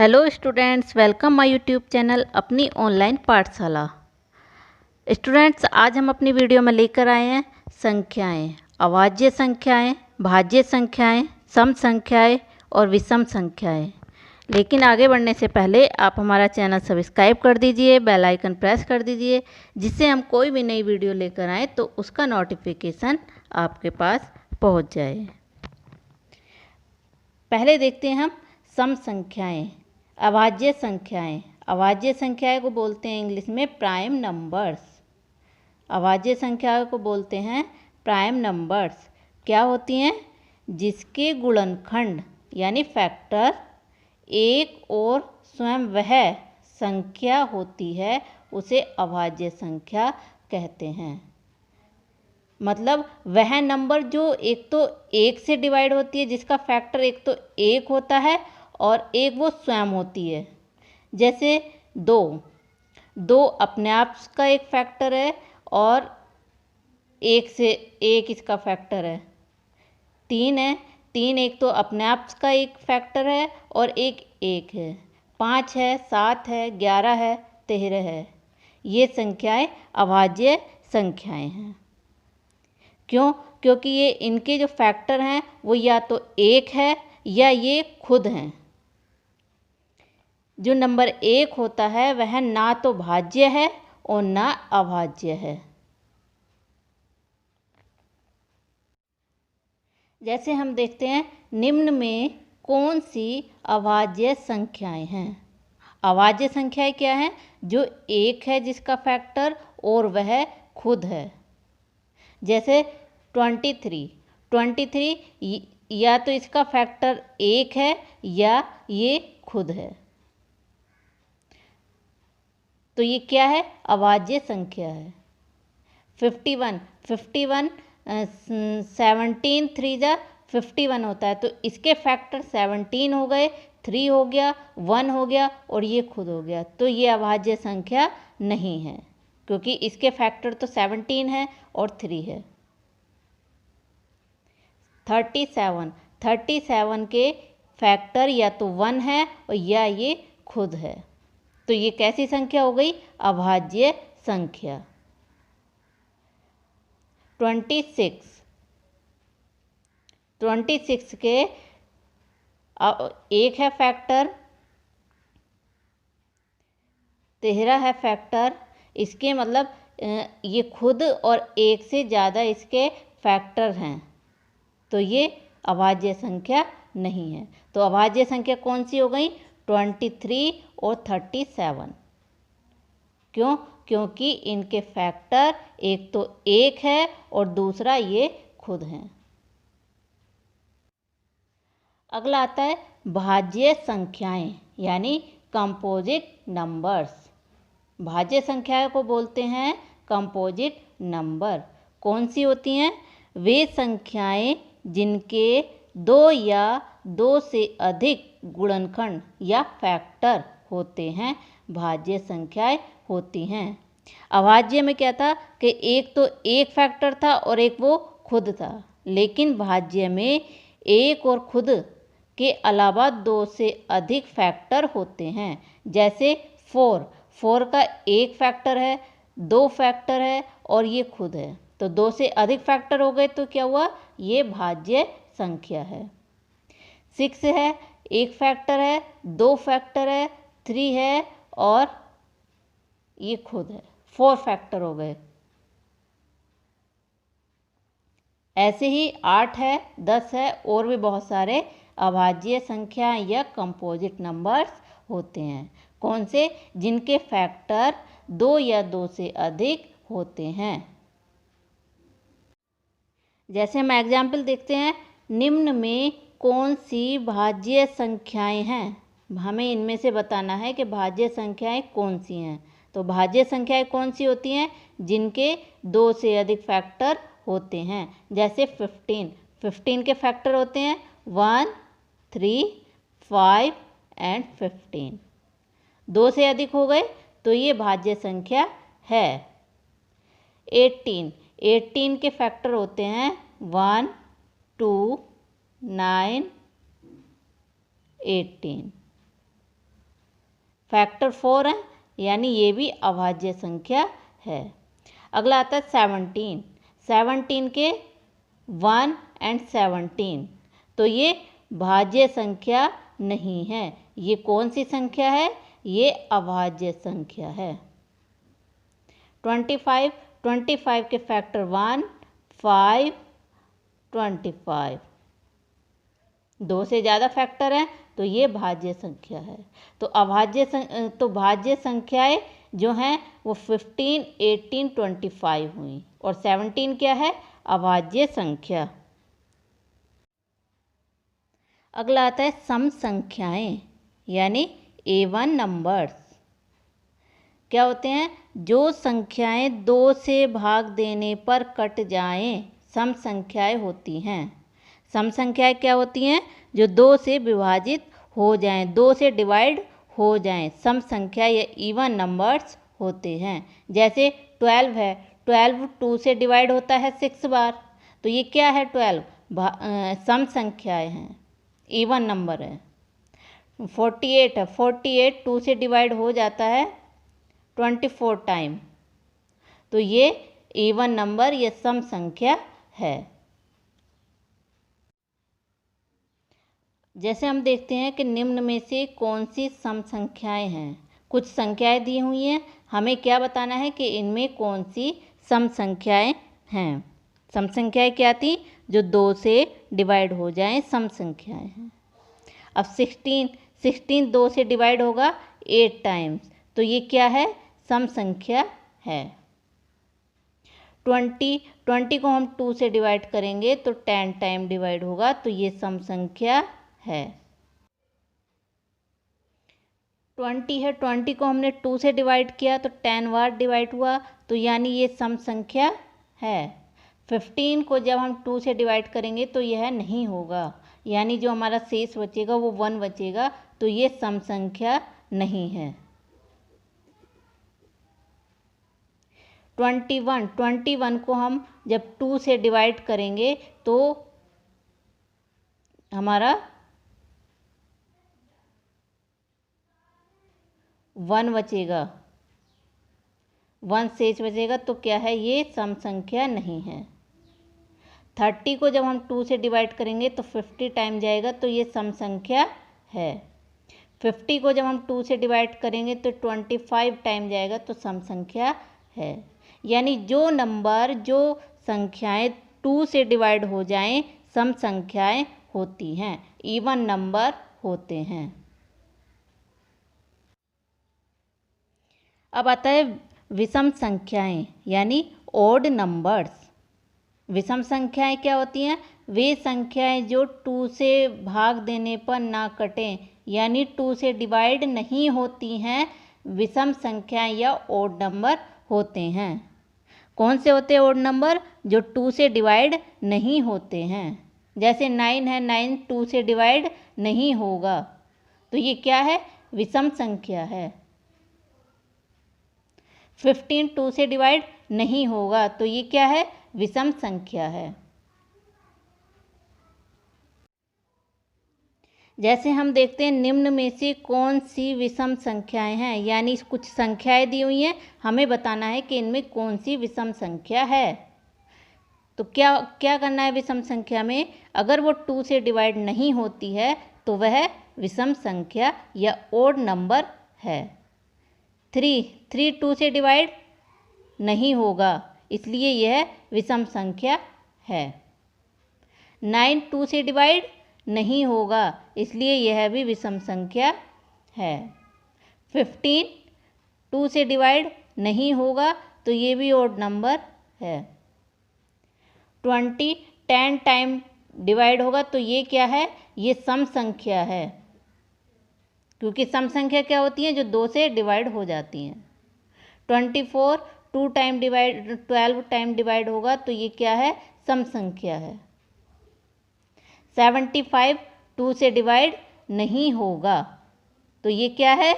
Hello students, welcome my YouTube channel अपनी online पाठशाला। Students, आज हम अपनी वीडियो में लेकर आए हैं संख्याएं, अभाज्य संख्याएं, भाज्य संख्याएं, सम संख्याएं और विषम संख्याएं। लेकिन आगे बढ़ने से पहले आप हमारा चैनल सब्सक्राइब कर दीजिए, बेल आइकन प्रेस कर दीजिए, जिससे हम कोई भी नई वीडियो लेकर आएँ तो उसका नोटिफिकेशन आपके पास पहुँच जाए। पहले देखते हैं हम सम संख्याएं, अभाज्य संख्याएं। अभाज्य संख्याएं को बोलते हैं इंग्लिश में प्राइम नंबर्स। अभाज्य संख्याओं को बोलते हैं प्राइम नंबर्स। क्या होती हैं? जिसके गुणनखंड यानी फैक्टर एक और स्वयं वह संख्या होती है उसे अभाज्य संख्या कहते हैं। मतलब वह नंबर जो एक तो एक से डिवाइड होती है, जिसका फैक्टर एक तो एक होता है और एक वो स्वयं होती है। जैसे दो अपने आप का एक फैक्टर है और एक से एक इसका फैक्टर है। तीन है, तीन एक तो अपने आप का एक फैक्टर है और एक है। 5 है, 7 है, 11 है, 13 है। ये संख्याएं अभाज्य संख्याएं हैं। क्यों? क्योंकि ये इनके जो फैक्टर हैं वो या तो एक है या ये खुद हैं। जो नंबर एक होता है वह ना तो भाज्य है और ना अभाज्य है। जैसे हम देखते हैं निम्न में कौन सी अभाज्य संख्याएं हैं। अभाज्य संख्याएं क्या हैं? जो एक है जिसका फैक्टर और वह खुद है। जैसे 23 या तो इसका फैक्टर एक है या ये खुद है। तो ये क्या है? अभाज्य संख्या है। 51 17 3 जा 51 होता है, तो इसके फैक्टर 17 हो गए, 3 हो गया, 1 हो गया और ये खुद हो गया। तो ये अभाज्य संख्या नहीं है, क्योंकि इसके फैक्टर तो 17 है और 3 है। 37 के फैक्टर या तो 1 है और या ये खुद है। तो ये कैसी संख्या हो गई? अभाज्य संख्या। 26 के एक है फैक्टर, 13 है फैक्टर। इसके मतलब ये खुद और एक से ज़्यादा इसके फैक्टर हैं, तो ये अभाज्य संख्या नहीं है। तो अभाज्य संख्या कौन सी हो गई? 23 और 37। क्यों? क्योंकि इनके फैक्टर एक तो एक है और दूसरा ये खुद हैं। अगला आता है भाज्य संख्याएं यानी कंपोजिट नंबर्स। भाज्य संख्याओं को बोलते हैं कंपोजिट नंबर। कौन सी होती हैं? वे संख्याएं जिनके दो या दो से अधिक गुणनखंड या फैक्टर होते हैं भाज्य संख्याएं होती हैं। अभाज्य में क्या था कि एक तो एक फैक्टर था और एक वो खुद था, लेकिन भाज्य में एक और खुद के अलावा दो से अधिक फैक्टर होते हैं। जैसे 4 का एक फैक्टर है, दो फैक्टर है और ये खुद है, तो दो से अधिक फैक्टर हो गए तो क्या हुआ? ये भाज्य संख्या है। 6 है, एक फैक्टर है, दो फैक्टर है, 3 है और ये खुद है, 4 फैक्टर हो गए। ऐसे ही 8 है, 10 है और भी बहुत सारे अभाज्य संख्या या कंपोजिट नंबर्स होते हैं। कौन से? जिनके फैक्टर दो या दो से अधिक होते हैं। जैसे हम एग्जाम्पल देखते हैं, निम्न में कौन सी भाज्य संख्याएं हैं। हमें इनमें से बताना है कि भाज्य संख्याएं कौन सी हैं। तो भाज्य संख्याएं कौन सी होती हैं? जिनके दो से अधिक फैक्टर होते हैं। जैसे 15 के फैक्टर होते हैं 1, 3, 5 एंड 15। दो से अधिक हो गए तो ये भाज्य संख्या है। 18 के फैक्टर होते हैं 1, 2, 9, 18। फैक्टर 4 है, यानी ये भी अभाज्य संख्या है। अगला आता है 17। 17 के 1 एंड 17, तो ये भाज्य संख्या नहीं है। ये कौन सी संख्या है? ये अभाज्य संख्या है। 25, 25 के फैक्टर 1, 5, 25, 2 से ज़्यादा फैक्टर हैं तो ये भाज्य संख्या है। तो भाज्य संख्याएं जो हैं वो 15, 18, 25 हुई, और 17 क्या है? अभाज्य संख्या। अगला आता है सम संख्याएं, यानी इवन नंबर्स। क्या होते हैं? जो संख्याएं 2 से भाग देने पर कट जाएं, सम संख्याएं होती हैं। सम संख्याएं क्या होती हैं? जो 2 से विभाजित हो जाएं, 2 से डिवाइड हो जाएं, सम संख्या या इवन नंबर्स होते हैं। जैसे 12 है, 12 2 से डिवाइड होता है 6 बार, तो ये क्या है? 12 सम संख्याएं हैं, इवन नंबर है। 48 है, 48 2 से डिवाइड हो जाता है 24 टाइम, तो ये इवन नंबर या सम संख्या है। जैसे हम देखते हैं कि निम्न में से कौन सी सम संख्याएं हैं। कुछ संख्याएं दी हुई हैं, हमें क्या बताना है कि इनमें कौन सी सम संख्याएं हैं। सम संख्याएं क्या थी? जो 2 से डिवाइड हो जाएं, सम संख्याएं हैं। अब 16 2 से डिवाइड होगा 8 टाइम्स, तो ये क्या है? सम संख्या है। 20 को हम 2 से डिवाइड करेंगे तो 10 टाइम डिवाइड होगा, तो ये सम संख्या है। 20 है, 20 को हमने 2 से डिवाइड किया तो 10 बार डिवाइड हुआ, तो यानी ये सम संख्या है। 15 को जब हम 2 से डिवाइड करेंगे तो यह नहीं होगा, यानी जो हमारा शेष बचेगा वो 1 बचेगा, तो ये सम संख्या नहीं है। 21 को हम जब 2 से डिवाइड करेंगे तो हमारा 1 बचेगा, 1 शेष बचेगा, तो क्या है? ये सम संख्या नहीं है। 30 को जब हम 2 से डिवाइड करेंगे तो 50 टाइम जाएगा, तो ये सम संख्या है। 50 को जब हम 2 से डिवाइड करेंगे तो 25 टाइम जाएगा, तो सम संख्या है। यानी जो संख्याएं 2 से डिवाइड हो जाएं, सम संख्याएं होती हैं, इवन नंबर होते हैं। अब आता है विषम संख्याएं, यानी ओड नंबर्स। विषम संख्याएं क्या होती हैं? वे संख्याएं जो 2 से भाग देने पर ना कटें, यानी 2 से डिवाइड नहीं होती हैं, विषम संख्याएं या ओड नंबर होते हैं। कौन से होते हैं ओड नंबर? जो 2 से डिवाइड नहीं होते हैं। जैसे 9 है, 9 2 से डिवाइड नहीं होगा, तो ये क्या है? विषम संख्या है। 15 2 से डिवाइड नहीं होगा, तो ये क्या है? विषम संख्या है। जैसे हम देखते हैं निम्न में से कौन सी विषम संख्याएं हैं, यानी कुछ संख्याएं दी हुई हैं, हमें बताना है कि इनमें कौन सी विषम संख्या है। तो क्या करना है विषम संख्या में? अगर वो 2 से डिवाइड नहीं होती है तो वह विषम संख्या या ओड नंबर है। 3 2 से डिवाइड नहीं होगा, इसलिए यह विषम संख्या है। 9 2 से डिवाइड नहीं होगा, इसलिए यह भी विषम संख्या है। 15 2 से डिवाइड नहीं होगा, तो ये भी ओड नंबर है। 20 10 टाइम डिवाइड होगा, तो ये क्या है? ये सम संख्या है, क्योंकि सम संख्या क्या होती है? जो 2 से डिवाइड हो जाती हैं। 24 12 टाइम डिवाइड होगा, तो ये क्या है? सम संख्या है। 75 2 से डिवाइड नहीं होगा, तो ये क्या है?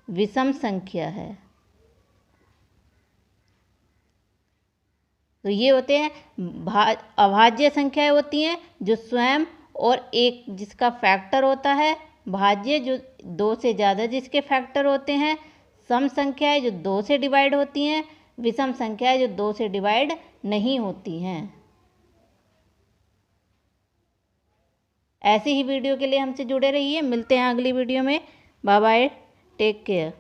विषम संख्या है। तो ये होते हैं अभाज्य संख्याएं होती हैं जो स्वयं और एक जिसका फैक्टर होता है भाज्य जो 2 से ज़्यादा जिसके फैक्टर होते हैं, सम संख्याएं जो 2 से डिवाइड होती हैं, विषम संख्याएं जो 2 से डिवाइड नहीं होती हैं। ऐसी ही वीडियो के लिए हमसे जुड़े रहिए। मिलते हैं अगली वीडियो में। Bye bye, take care.